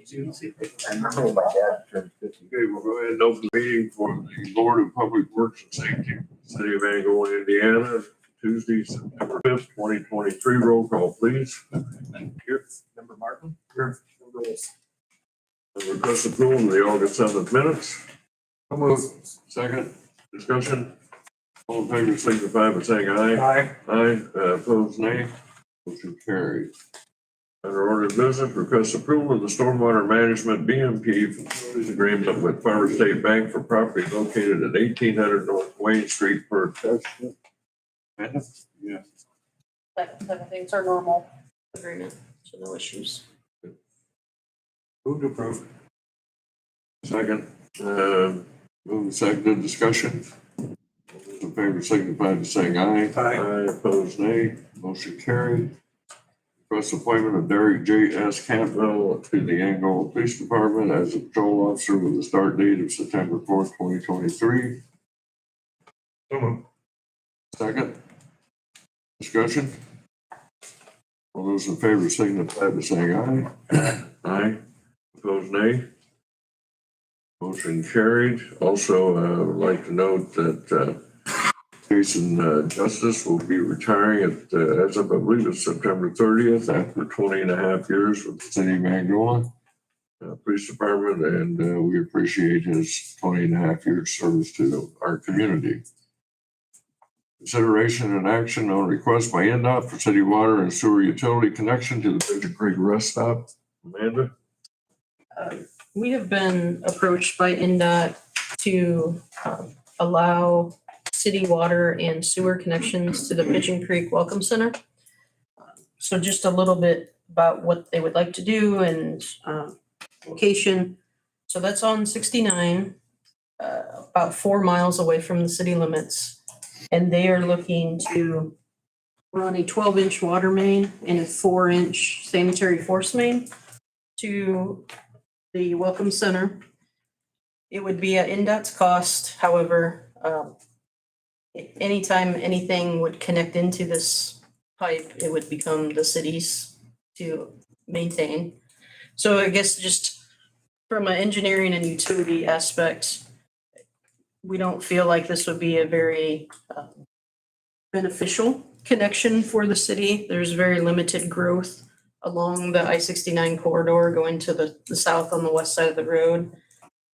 I remember my dad turned 50. Okay, we'll go ahead and open the meeting for the Board of Public Works and Safety, City of Angola, Indiana, Tuesday, September 5th, 2023. Roll call, please. Here. Member Martin? Here. Member Wilson? Request approval of the August 7th minutes. So moved. Second, discussion. All in favor, signify by saying aye. Aye. Aye, opposed, nay. Motion carried. Under order of business, request approval of the stormwater management BMP facilities agreement with Farmer State Bank for property located at 1800 North Wayne Street per attachment. Amanda? Yeah. That things are normal agreement, so no issues. Move to approve. Second, move seconded, discussion. All those in favor signify by saying aye. Aye. Opposed, nay. Motion carried. Request appointment of Derek J.S. Campbell to the Angola Police Department as a patrol officer with a start date of September 4th, 2023. So moved. Second. Discussion. All those in favor signify by saying aye. Aye. Opposed, nay. Motion carried. Also, I would like to note that Jason Justice will be retiring as of, I believe it's September 30th, after 20 and a half years with the City of Angola Police Department, and we appreciate his 20 and a half years service to our community. Consideration and action on request by NDOT for city water and sewer utility connection to the Pigeon Creek Rest Stop. Amanda? We have been approached by NDOT to allow city water and sewer connections to the Pigeon Creek Welcome Center. So just a little bit about what they would like to do and location. So that's on 69, about 4 miles away from the city limits. And they are looking to run a 12-inch water main and a 4-inch sanitary force main to the Welcome Center. It would be at NDOT's cost. However, anytime anything would connect into this pipe, it would become the city's to maintain. So I guess just from an engineering and utility aspect, we don't feel like this would be a very beneficial connection for the city. There's very limited growth along the I-69 corridor going to the south on the west side of the road.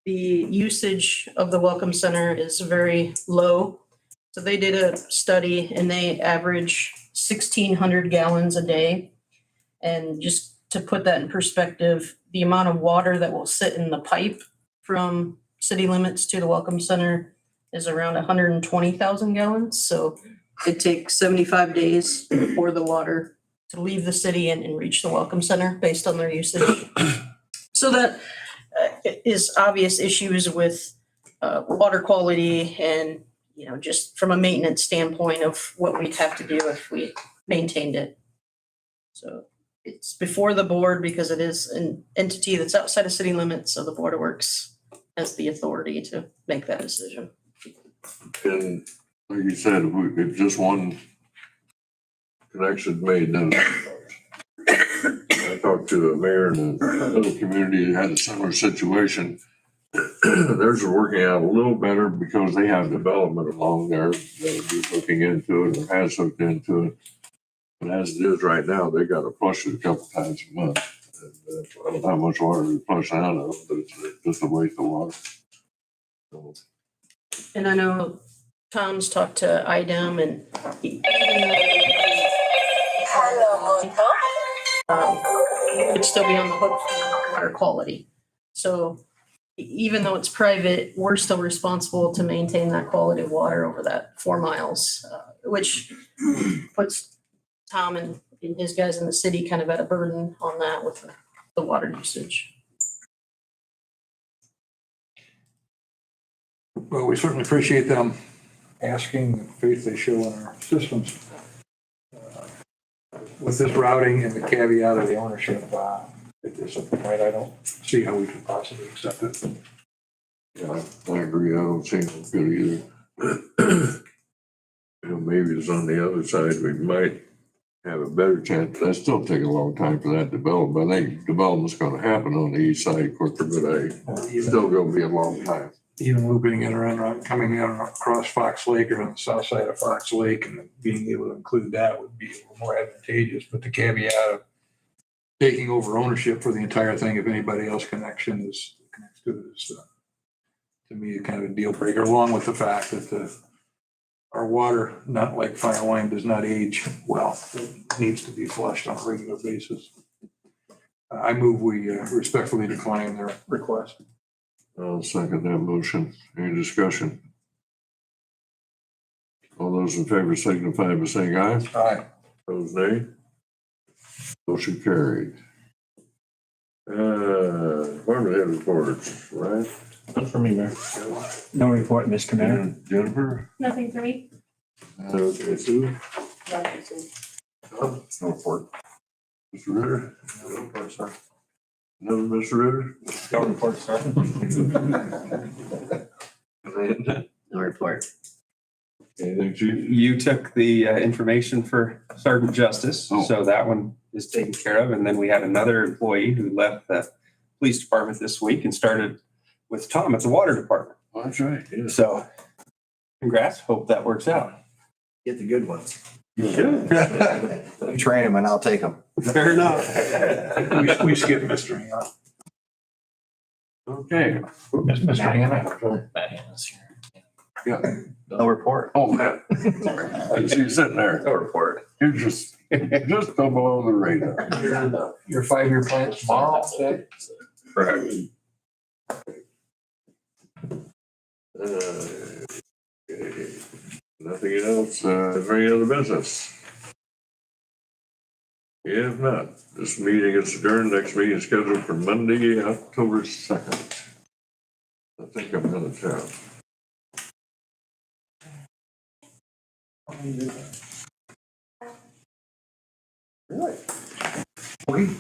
The usage of the Welcome Center is very low. So they did a study and they average 1,600 gallons a day. And just to put that in perspective, the amount of water that will sit in the pipe from city limits to the Welcome Center is around 120,000 gallons. So it takes 75 days for the water to leave the city and reach the Welcome Center based on their usage. So that is obvious issues with water quality and, just from a maintenance standpoint of what we'd have to do if we maintained it. So it's before the board because it is an entity that's outside of city limits. So the Board of Works has the authority to make that decision. And like you said, if just one connection made, then I talked to a mayor in another community that had a similar situation. Theirs are working out a little better because they have development along there that will be looking into it or has looked into it. But as it is right now, they got to flush it a couple times a month. And, I don't know how much water they flush out of it, but it's just a waste of water. So, And I know Tom's talked to IDEM and would still be on the hook for water quality. So even though it's private, we're still responsible to maintain that quality of water over that 4 miles, which puts Tom and his guys in the city kind of at a burden on that with the water usage. Well, we certainly appreciate them asking the faith they show in our systems. With this routing and the caveat of the ownership, at this point, I don't see how we could possibly accept it. yeah, I agree. I don't think it's good either. Maybe it's on the other side. We might have a better chance. That still take a long time for that development. I think development's gonna happen on the east side quicker, but it's still gonna be a long time. Even looping it around, coming in across Fox Lake or on the south side of Fox Lake and being able to include that would be a little more advantageous. But the caveat of taking over ownership for the entire thing, if anybody else connects to it, is to me kind of a deal breaker, along with the fact that our water, not like fine wine, does not age well. It needs to be flushed on a regular basis. I move we respectfully decline their request. I'll second that motion. Any discussion? All those in favor signify by saying aye. Aye. Opposed, nay. Motion carried. Department head reports, right? None for me, Mayor. No report, Mr. Mayor. Jennifer? Nothing for me. Okay, Sue? Tom? No report. Mr. Ritter? No report, sir. Another Mr. Ritter? No report, sir. Amanda? No report. Anything, Chief? You took the information for Sergeant Justice, Oh. so that one is taken care of. And then we had another employee who left the police department this week and started with Tom at the water department. Oh, that's right, yes. So congrats, hope that works out. Get the good ones. You should. You train them and I'll take them. Fair enough. We skip Mr. Hannah. Okay. Mr. Hannah. Yeah. No report. Oh, man. I see you sitting there. No report. You're just go below the radar. Your 5-year plan tomorrow, say? Correct. Okay. Nothing else, is there any other business? If not, this meeting is adjourned. Next meeting is scheduled for Monday, October 2nd. I think I'm out of town. Really?